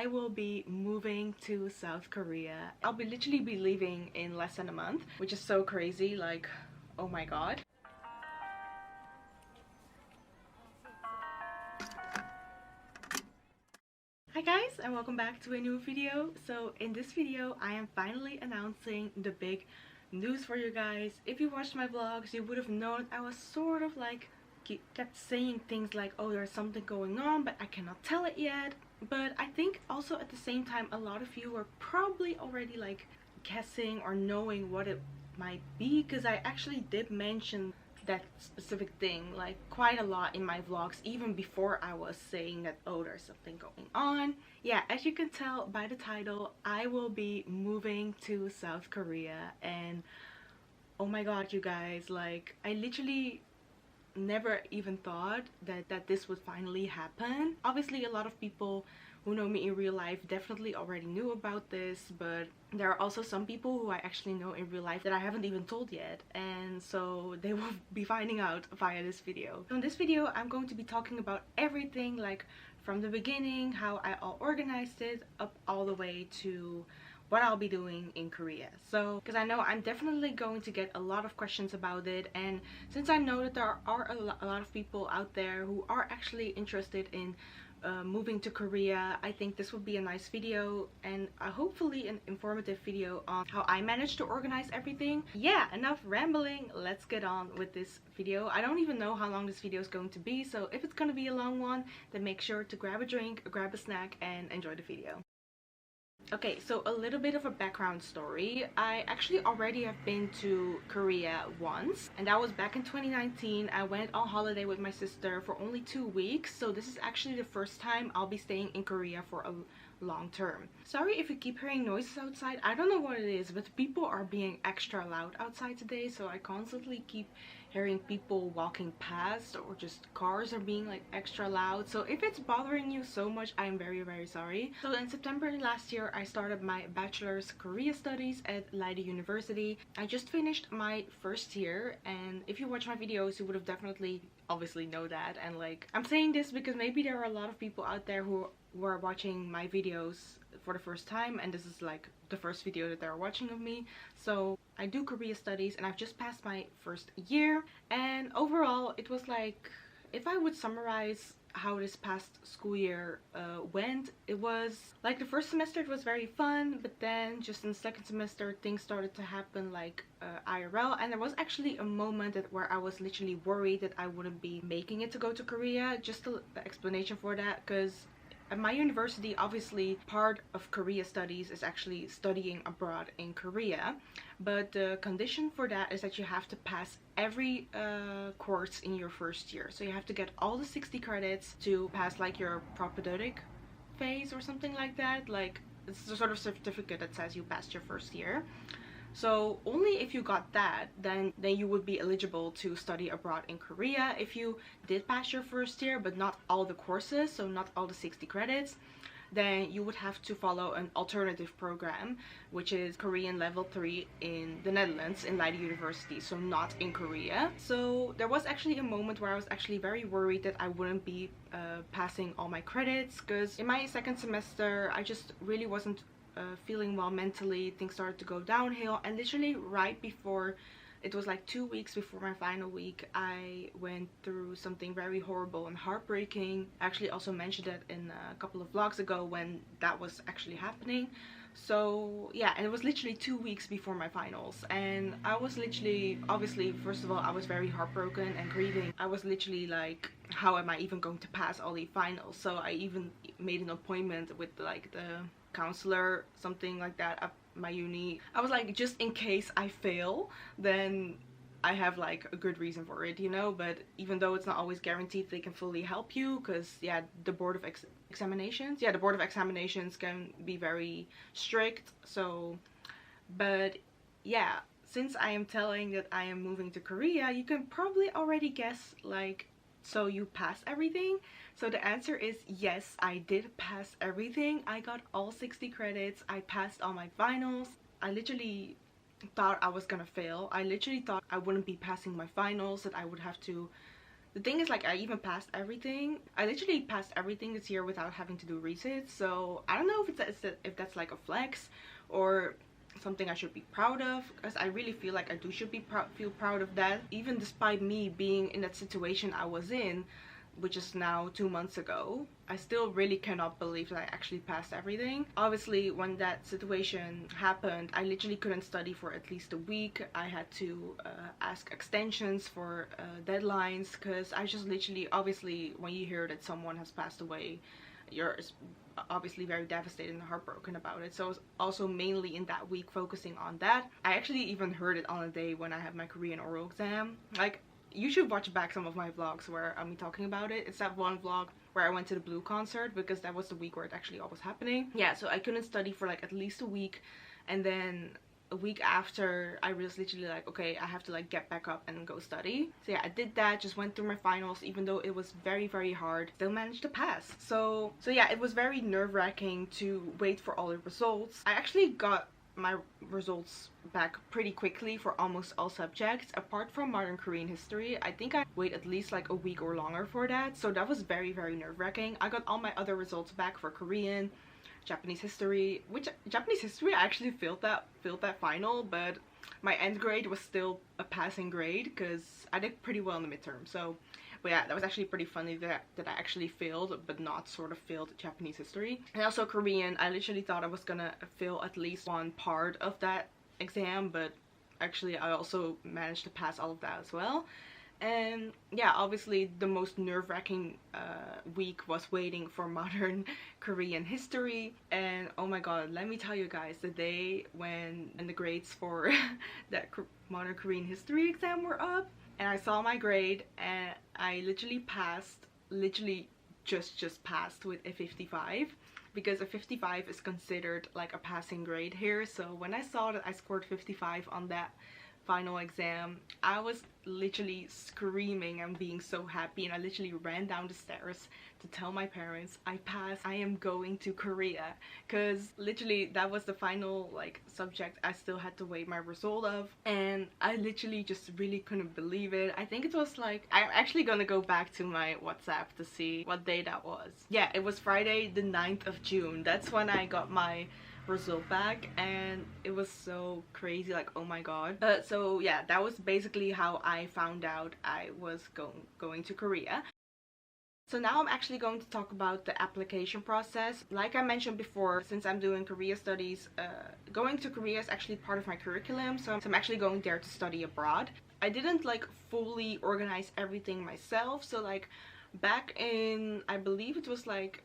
I will be moving to South Korea. I'll be literally leaving in less than a month, which is so crazy, like, oh my god. Hi guys, and welcome back to a new video. So in this video I am finally announcing the big news for you guys. If you watched my vlogs, you would have known I was sort of like kept saying things like, oh, there's something going on, but I cannot tell it yet. But I think also at the same time a lot of you are probably already like guessing or knowing what it might be, because I actually did mention that specific thing like quite a lot in my vlogs, even before I was saying that, oh, there's something going on. Yeah, as you can tell by the title, I will be moving to South Korea, and oh my god, you guys, like I literally never even thought that this would finally happen. Obviously a lot of people who know me in real life definitely already knew about this, but there are also some people who I actually know in real life that I haven't even told yet, and so they will be finding out via this video. So in this video I'm going to be talking about everything, like from the beginning, how I all organized it, up all the way to what I'll be doing in Korea. So because I know I'm definitely going to get a lot of questions about it, and since I know that there are a lot of people out there who are actually interested in moving to Korea, I think this would be a nice video, and hopefully an informative video on how I managed to organize everything. Yeah, enough rambling, let's get on with this video. I don't even know how long this video is going to be, so if it's going to be a long one, then make sure to grab a drink, grab a snack, and enjoy the video. Okay, so a little bit of a background story. I actually already have been to Korea once, and that was back in 2019. I went on holiday with my sister for only 2 weeks, so this is actually the first time I'll be staying in Korea for a long term. Sorry if you keep hearing noises outside. I don't know what it is, but people are being extra loud outside today, so I constantly keep hearing people walking past, or just cars are being like extra loud. So if it's bothering you so much, I'm very sorry. So in September last year I started my bachelor's Korea studies at Leiden University. I just finished my first year, and if you watch my videos you would have definitely obviously know that. And like, I'm saying this because maybe there are a lot of people out there who are watching my videos for the first time, and this is like the first video that they're watching of me. So I do Korea studies, and I've just passed my first year, and overall it was like, if I would summarize how this past school year went, it was like the first semester it was very fun, but then just in the second semester things started to happen like IRL, and there was actually a moment where I was literally worried that I wouldn't be making it to go to Korea. Just the explanation for that, because at my university, obviously part of Korea studies is actually studying abroad in Korea, but the condition for that is that you have to pass every course in your first year. So you have to get all the 60 credits to pass like your propedeutic phase or something like that. Like, it's a sort of certificate that says you passed your first year. So only if you got that, then you would be eligible to study abroad in Korea. If you did pass your first year but not all the courses, so not all the 60 credits, then you would have to follow an alternative program, which is Korean level 3 in the Netherlands in Leiden University, so not in Korea. So there was actually a moment where I was actually very worried that I wouldn't be passing all my credits, because in my second semester I just really wasn't feeling well mentally. Things started to go downhill, and literally right before, it was like 2 weeks before my final week, I went through something very horrible and heartbreaking. I actually also mentioned that in a couple of vlogs ago when that was actually happening. So yeah, and it was literally 2 weeks before my finals, and I was literally, obviously, first of all, I was very heartbroken and grieving. I was literally like, how am I even going to pass all the finals? So I even made an appointment with like the counselor, something like that, at my uni. I was like, just in case I fail, then I have like a good reason for it, you know. But even though it's not always guaranteed they can fully help you, because yeah, the board of examinations can be very strict. So, but yeah, since I am telling that I am moving to Korea, you can probably already guess, like, so you passed everything? So the answer is yes, I did pass everything. I got all 60 credits. I passed all my finals. I literally thought I was gonna fail. I literally thought I wouldn't be passing my finals, that I would have to the thing is, like, I even passed everything. I literally passed everything this year without having to do resits. So I don't know if that's like a flex or something I should be proud of, because I really feel like I should be feel proud of that, even despite me being in that situation I was in, which is now 2 months ago. I still really cannot believe that I actually passed everything. Obviously, when that situation happened, I literally couldn't study for at least a week. I had to ask extensions for deadlines, because I just literally, obviously, when you hear that someone has passed away, you're obviously very devastated and heartbroken about it. So I was also mainly in that week focusing on that. I actually even heard it on a day when I had my Korean oral exam. Like, you should watch back some of my vlogs where I'm talking about it. It's that one vlog where I went to the Blue concert, because that was the week where it actually all was happening. Yeah, so I couldn't study for like at least a week, and then a week after I was literally like, okay, I have to like get back up and go study. So yeah, I did that, just went through my finals, even though it was very hard, still managed to pass. So yeah, it was very nerve-wracking to wait for all the results. I actually got my results back pretty quickly for almost all subjects, apart from modern Korean history. I think I wait at least like a week or longer for that, so that was very nerve-wracking. I got all my other results back for Korean, Japanese history, which Japanese history I actually failed that final, but my end grade was still a passing grade because I did pretty well in the midterm. So but yeah, that was actually pretty funny that I actually failed, but not sort of failed Japanese history. And also Korean, I literally thought I was gonna fail at least one part of that exam, but actually I also managed to pass all of that as well. And yeah, obviously the most nerve-wracking week was waiting for modern Korean history. And oh my god, let me tell you guys, the day when the grades for that modern Korean history exam were up, and I saw my grade, and I literally passed, just passed with a 55, because a 55 is considered like a passing grade here. So when I saw that I scored 55 on that final exam, I was literally screaming and being so happy, and I literally ran down the stairs to tell my parents I passed, I am going to Korea, because literally that was the final like subject I still had to wait my result of, and I literally just really couldn't believe it. I think it was like, I'm actually gonna go back to my WhatsApp to see what day that was. Yeah, it was Friday the 9th of June. That's when I got my result back, and it was so crazy, like, oh my god. So yeah, that was basically how I found out I was going to Korea. So now I'm actually going to talk about the application process. Like I mentioned before, since I'm doing Korea studies, going to Korea is actually part of my curriculum, so I'm actually going there to study abroad. I didn't like fully organize everything myself, so like back in, I believe it was like,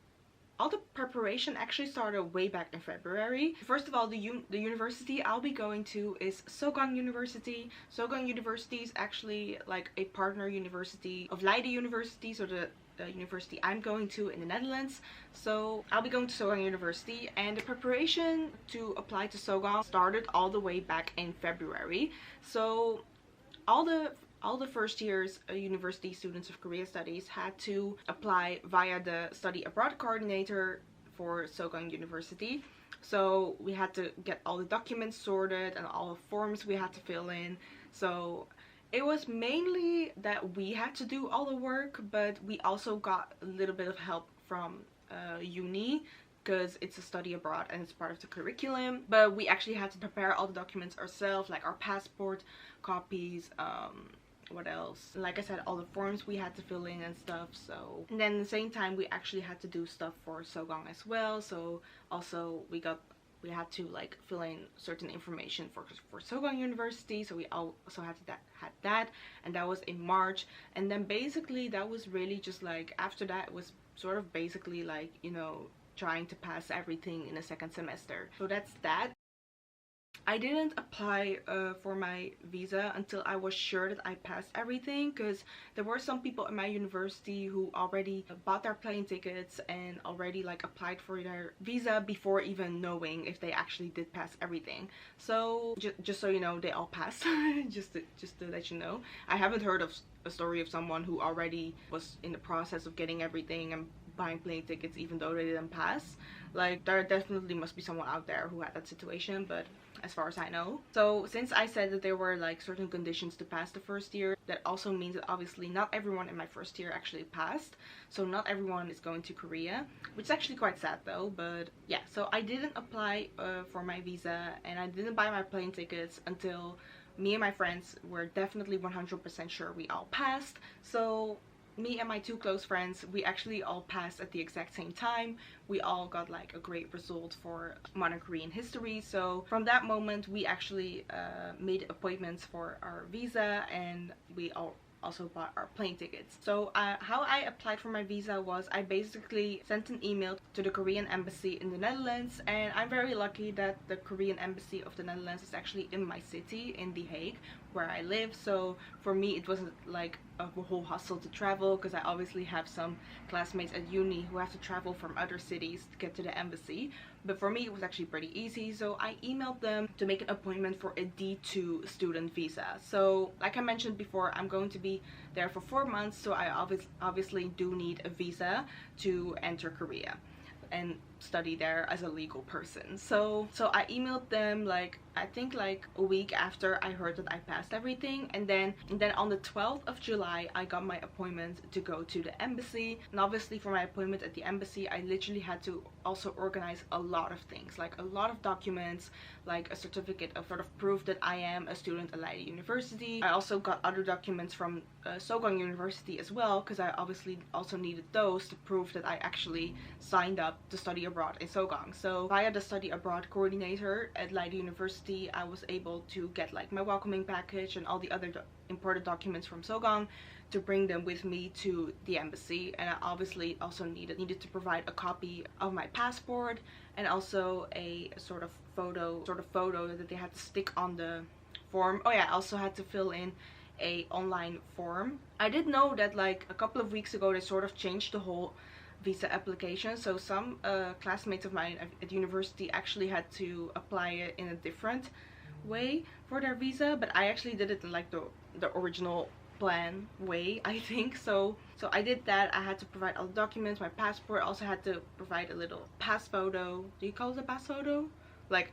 all the preparation actually started way back in February. First of all, the university I'll be going to is Sogang University. Sogang University is actually like a partner university of Leiden University, so the university I'm going to in the Netherlands. So I'll be going to Sogang University, and the preparation to apply to Sogang started all the way back in February. So all the first years university students of Korea studies had to apply via the study abroad coordinator for Sogang University. So we had to get all the documents sorted and all the forms we had to fill in. So it was mainly that we had to do all the work, but we also got a little bit of help from uni, because it's a study abroad and it's part of the curriculum. But we actually had to prepare all the documents ourselves, like our passport copies, what else, like I said, all the forms we had to fill in and stuff. So, and then at the same time we actually had to do stuff for Sogang as well. So also we had to like fill in certain information for Sogang University, so we also had that, and that was in March. And then basically that was really just like, after that it was sort of basically like, you know, trying to pass everything in the second semester. So that's that. I didn't apply for my visa until I was sure that I passed everything, because there were some people in my university who already bought their plane tickets and already like applied for their visa before even knowing if they actually did pass everything. So just so you know, they all passed. just to let you know. I haven't heard of a story of someone who already was in the process of getting everything and buying plane tickets even though they didn't pass. Like, there definitely must be someone out there who had that situation, but as far as I know. So since I said that there were like certain conditions to pass the first year, that also means that obviously not everyone in my first year actually passed. So not everyone is going to Korea, which is actually quite sad though. But yeah, so I didn't apply for my visa, and I didn't buy my plane tickets until me and my friends were definitely 100% sure we all passed. So me and my two close friends, we actually all passed at the exact same time. We all got like a great result for modern Korean history. So from that moment, we actually made appointments for our visa, and we all also bought our plane tickets. So how I applied for my visa was I basically sent an email to the Korean embassy in the Netherlands, and I'm very lucky that the Korean embassy of the Netherlands is actually in my city, in The Hague, where I live. So for me it wasn't like a whole hustle to travel, because I obviously have some classmates at uni who have to travel from other cities to get to the embassy. But for me it was actually pretty easy, so I emailed them to make an appointment for a D2 student visa. So like I mentioned before, I'm going to be there for 4 months, so I obviously do need a visa to enter Korea and study there as a legal person. So I emailed them like I think like a week after I heard that I passed everything, and then on the 12th of July I got my appointment to go to the embassy. And obviously for my appointment at the embassy, I literally had to also organize a lot of things, like a lot of documents, like a certificate of sort of proof that I am a student at Leiden University. I also got other documents from Sogang University as well, because I obviously also needed those to prove that I actually signed up to study abroad in Sogang. So via the study abroad coordinator at Leiden University, I was able to get like my welcoming package and all the other important documents from Sogang to bring them with me to the embassy. And I obviously also needed to provide a copy of my passport, and also a sort of photo that they had to stick on the form. Oh yeah, I also had to fill in a online form. I did know that like a couple of weeks ago they sort of changed the whole visa application, so some classmates of mine at university actually had to apply it in a different way for their visa, but I actually did it in like the original plan way, I think. So I did that. I had to provide all the documents, my passport. I also had to provide a little pass photo. Do you call it a pass photo? Like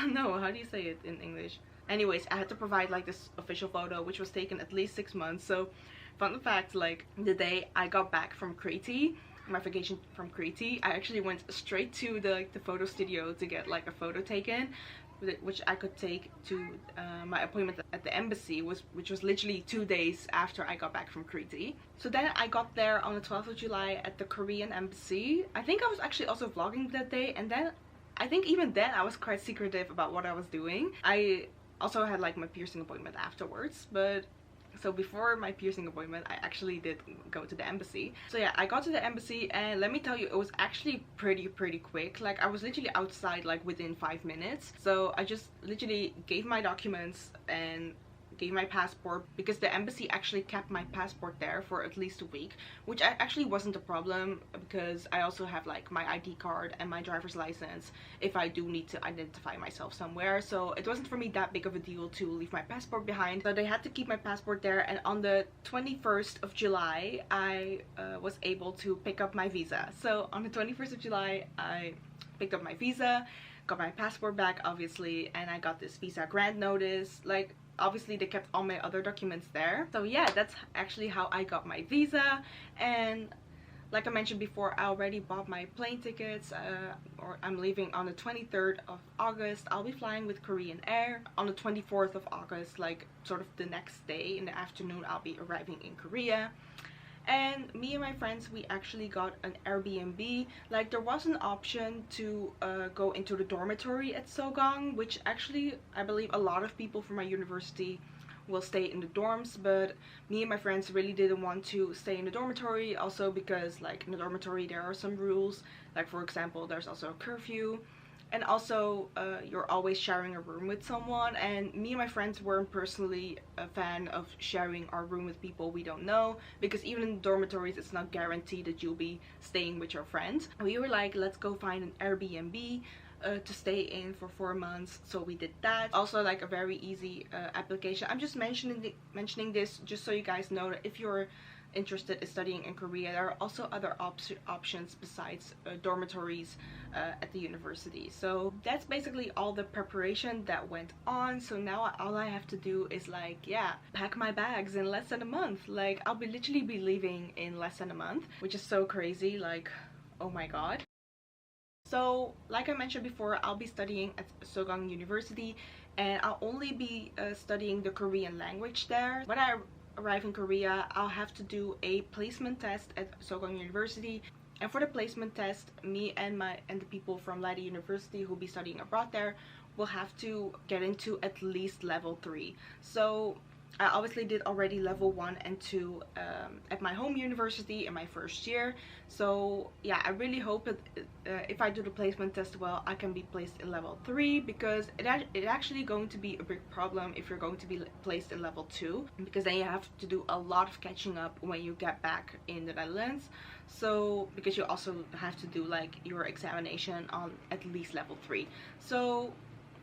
no, how do you say it in English? Anyways, I had to provide like this official photo, which was taken at least 6 months. So fun fact, like the day I got back from Crete, my vacation from Crete, I actually went straight to the photo studio to get like a photo taken, which I could take to my appointment at the embassy, which was literally 2 days after I got back from Crete. So then I got there on the 12th of July at the Korean embassy. I think I was actually also vlogging that day, and then I think even then I was quite secretive about what I was doing. I also had like my piercing appointment afterwards, but so before my piercing appointment I actually did go to the embassy. So yeah, I got to the embassy, and let me tell you, it was actually pretty quick. Like I was literally outside like within 5 minutes. So I just literally gave my documents and gave my passport, because the embassy actually kept my passport there for at least a week, which actually wasn't a problem, because I also have like my ID card and my driver's license if I do need to identify myself somewhere. So it wasn't for me that big of a deal to leave my passport behind. So they had to keep my passport there, and on the 21st of July I was able to pick up my visa. So on the 21st of July I picked up my visa, got my passport back obviously, and I got this visa grant notice. Like obviously they kept all my other documents there. So yeah, that's actually how I got my visa. And like I mentioned before, I already bought my plane tickets, or I'm leaving on the 23rd of August. I'll be flying with Korean Air. On the 24th of August, like sort of the next day in the afternoon, I'll be arriving in Korea. And me and my friends, we actually got an Airbnb. Like there was an option to go into the dormitory at Sogang, which actually I believe a lot of people from my university will stay in the dorms, but me and my friends really didn't want to stay in the dormitory, also because like in the dormitory there are some rules. Like for example, there's also a curfew, and also you're always sharing a room with someone, and me and my friends weren't personally a fan of sharing our room with people we don't know, because even in dormitories it's not guaranteed that you'll be staying with your friends. We were like, let's go find an Airbnb to stay in for 4 months. So we did that. Also like a very easy application. I'm just mentioning this just so you guys know that if you're interested in studying in Korea, there are also other options besides dormitories at the university. So that's basically all the preparation that went on. So now all I have to do is like, yeah, pack my bags in less than a month. Like I'll be literally be leaving in less than a month, which is so crazy. Like, oh my god. So like I mentioned before, I'll be studying at Sogang University, and I'll only be studying the Korean language there. When I arrive in Korea, I'll have to do a placement test at Sogang University. And for the placement test, me and the people from Leiden University who'll be studying abroad there will have to get into at least level 3. So I obviously did already level 1 and 2 at my home university in my first year. So yeah, I really hope that if I do the placement test well, I can be placed in level 3, because it's actually going to be a big problem if you're going to be placed in level 2, because then you have to do a lot of catching up when you get back in the Netherlands. So because you also have to do like your examination on at least level 3. So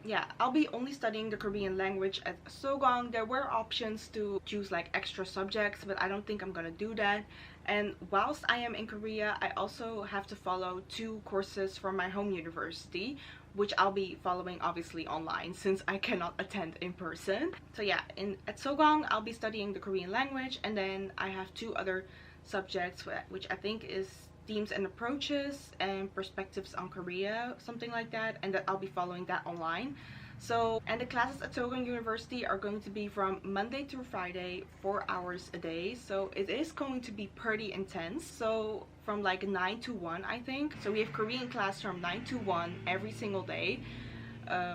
yeah, I'll be only studying the Korean language at Sogang. There were options to choose like extra subjects, but I don't think I'm gonna do that. And whilst I am in Korea, I also have to follow 2 courses from my home university, which I'll be following obviously online since I cannot attend in person. So yeah, at Sogang I'll be studying the Korean language, and then I have 2 other subjects which I think is themes and approaches and perspectives on Korea, something like that, and that I'll be following that online. So, and the classes at Sogang University are going to be from Monday through Friday, 4 hours a day. So it is going to be pretty intense. So from like 9 to 1, I think. So we have Korean class from 9 to 1 every single day,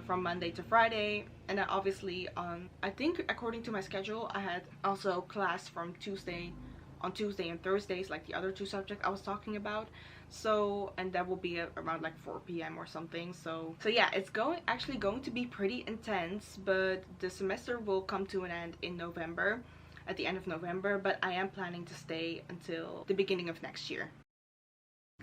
from Monday to Friday. And then obviously I think according to my schedule, I had also class from on Tuesday and Thursdays, like the other 2 subjects I was talking about. So, and that will be around like 4 p.m. or something. So yeah, it's actually going to be pretty intense, but the semester will come to an end in November, at the end of November, but I am planning to stay until the beginning of next year.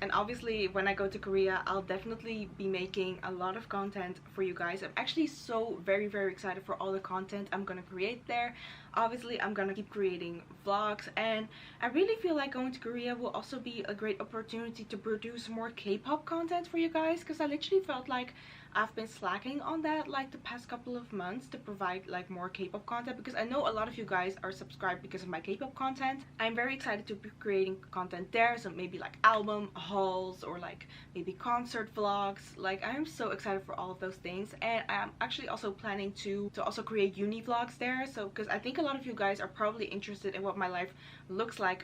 And obviously when I go to Korea, I'll definitely be making a lot of content for you guys. I'm actually so very excited for all the content I'm gonna create there. Obviously I'm gonna keep creating vlogs, and I really feel like going to Korea will also be a great opportunity to produce more K-pop content for you guys, because I literally felt like I've been slacking on that like the past couple of months to provide like more K-pop content, because I know a lot of you guys are subscribed because of my K-pop content. I'm very excited to be creating content there, so maybe like album hauls or like maybe concert vlogs. Like I'm so excited for all of those things, and I'm actually also planning to also create uni vlogs there. So because I think a lot of you guys are probably interested in what my life looks like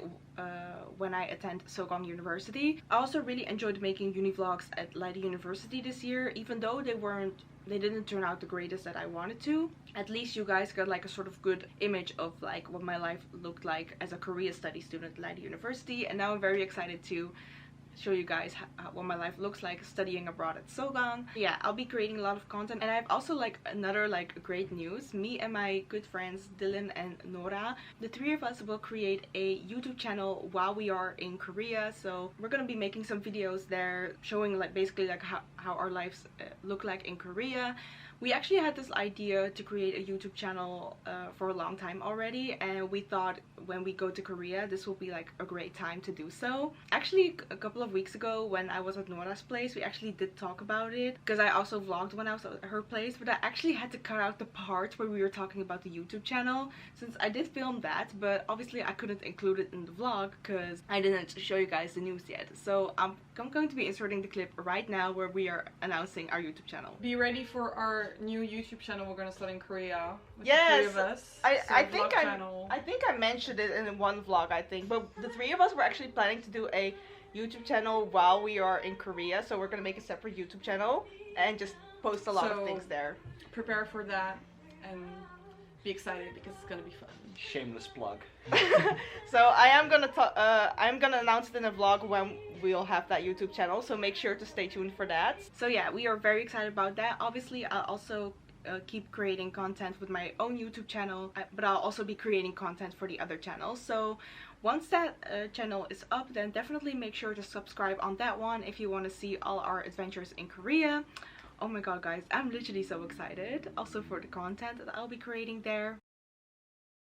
when I attend Sogang University. I also really enjoyed making uni vlogs at Leiden University this year, even though they didn't turn out the greatest that I wanted to. At least you guys got like a sort of good image of like what my life looked like as a Korea study student at Leiden University, and now I'm very excited to show you guys what my life looks like studying abroad at Sogang. Yeah, I'll be creating a lot of content, and I have also like another like great news. Me and my good friends Dylan and Nora, the 3 of us will create a YouTube channel while we are in Korea. So we're gonna be making some videos there showing like basically like how our lives look like in Korea. We actually had this idea to create a YouTube channel for a long time already, and we thought when we go to Korea this will be like a great time to do so. Actually a couple of weeks ago when I was at Nora's place, we actually did talk about it, because I also vlogged when I was at her place, but I actually had to cut out the part where we were talking about the YouTube channel, since I did film that, but obviously I couldn't include it in the vlog because I didn't show you guys the news yet. So I'm going to be inserting the clip right now where we are announcing our YouTube channel. Be ready for our new YouTube channel we're gonna start in Korea with yes, the 3 of us. I think I mentioned it in one vlog, I think, but the 3 of us were actually planning to do a YouTube channel while we are in Korea, so we're gonna make a separate YouTube channel and just post a lot of things there. Prepare for that and be excited because it's gonna be fun. Shameless plug. So I'm gonna announce it in a vlog when we'll have that YouTube channel, so make sure to stay tuned for that. So yeah, we are very excited about that. Obviously I'll also keep creating content with my own YouTube channel, but I'll also be creating content for the other channels. So once that channel is up, then definitely make sure to subscribe on that one if you want to see all our adventures in Korea. Oh my god guys, I'm literally so excited also for the content that I'll be creating there.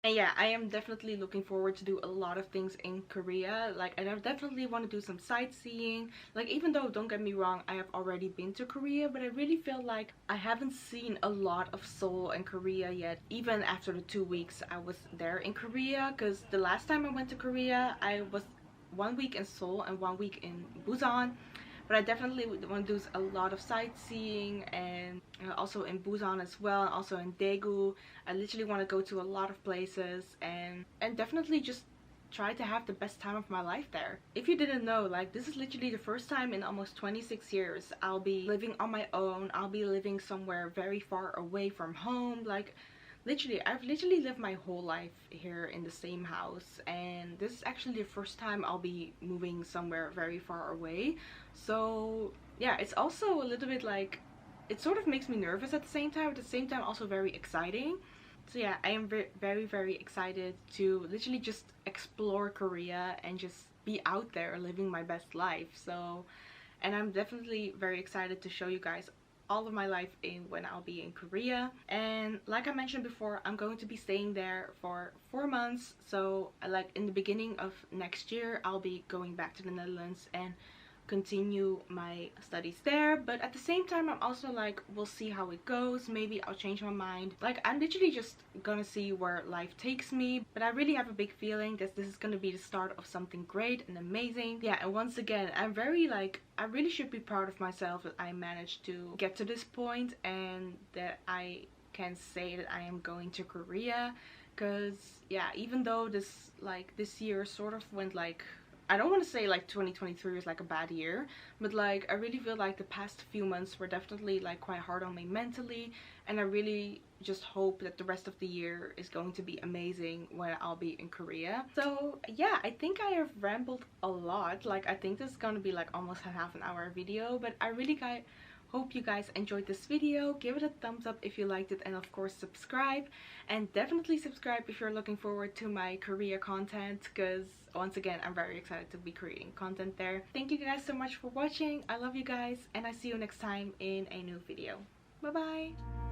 And yeah, I am definitely looking forward to do a lot of things in Korea. Like, I definitely want to do some sightseeing. Like, even though, don't get me wrong, I have already been to Korea, but I really feel like I haven't seen a lot of Seoul and Korea yet, even after the 2 weeks I was there in Korea. Because the last time I went to Korea, I was 1 week in Seoul and 1 week in Busan. But I definitely want to do a lot of sightseeing, and also in Busan as well, and also in Daegu. I literally want to go to a lot of places, and definitely just try to have the best time of my life there. If you didn't know, like, this is literally the first time in almost 26 years I'll be living on my own. I'll be living somewhere very far away from home. Like, literally, I've literally lived my whole life here in the same house, and this is actually the first time I'll be moving somewhere very far away. So yeah, it's also a little bit like, it sort of makes me nervous at the same time also very exciting. So yeah, I am very, very excited to literally just explore Korea and just be out there living my best life. So, and I'm definitely very excited to show you guys all of my life in when I'll be in Korea. And like I mentioned before, I'm going to be staying there for 4 months. So like in the beginning of next year, I'll be going back to the Netherlands and continue my studies there. But at the same time, I'm also like, we'll see how it goes. Maybe I'll change my mind. Like, I'm literally just gonna see where life takes me, but I really have a big feeling that this is gonna be the start of something great and amazing. Yeah, and once again, I'm very like, I really should be proud of myself that I managed to get to this point, and that I can say that I am going to Korea. Because yeah, even though this year sort of went like, I don't want to say like 2023 was like a bad year, but like I really feel like the past few months were definitely like quite hard on me mentally, and I really just hope that the rest of the year is going to be amazing when I'll be in Korea. So yeah, I think I have rambled a lot. Like, I think this is gonna be like almost a half an hour video, but I really hope you guys enjoyed this video. Give it a thumbs up if you liked it, and of course subscribe, and definitely subscribe if you're looking forward to my Korea content, because once again, I'm very excited to be creating content there. Thank you guys so much for watching. I love you guys, and I see you next time in a new video. Bye bye.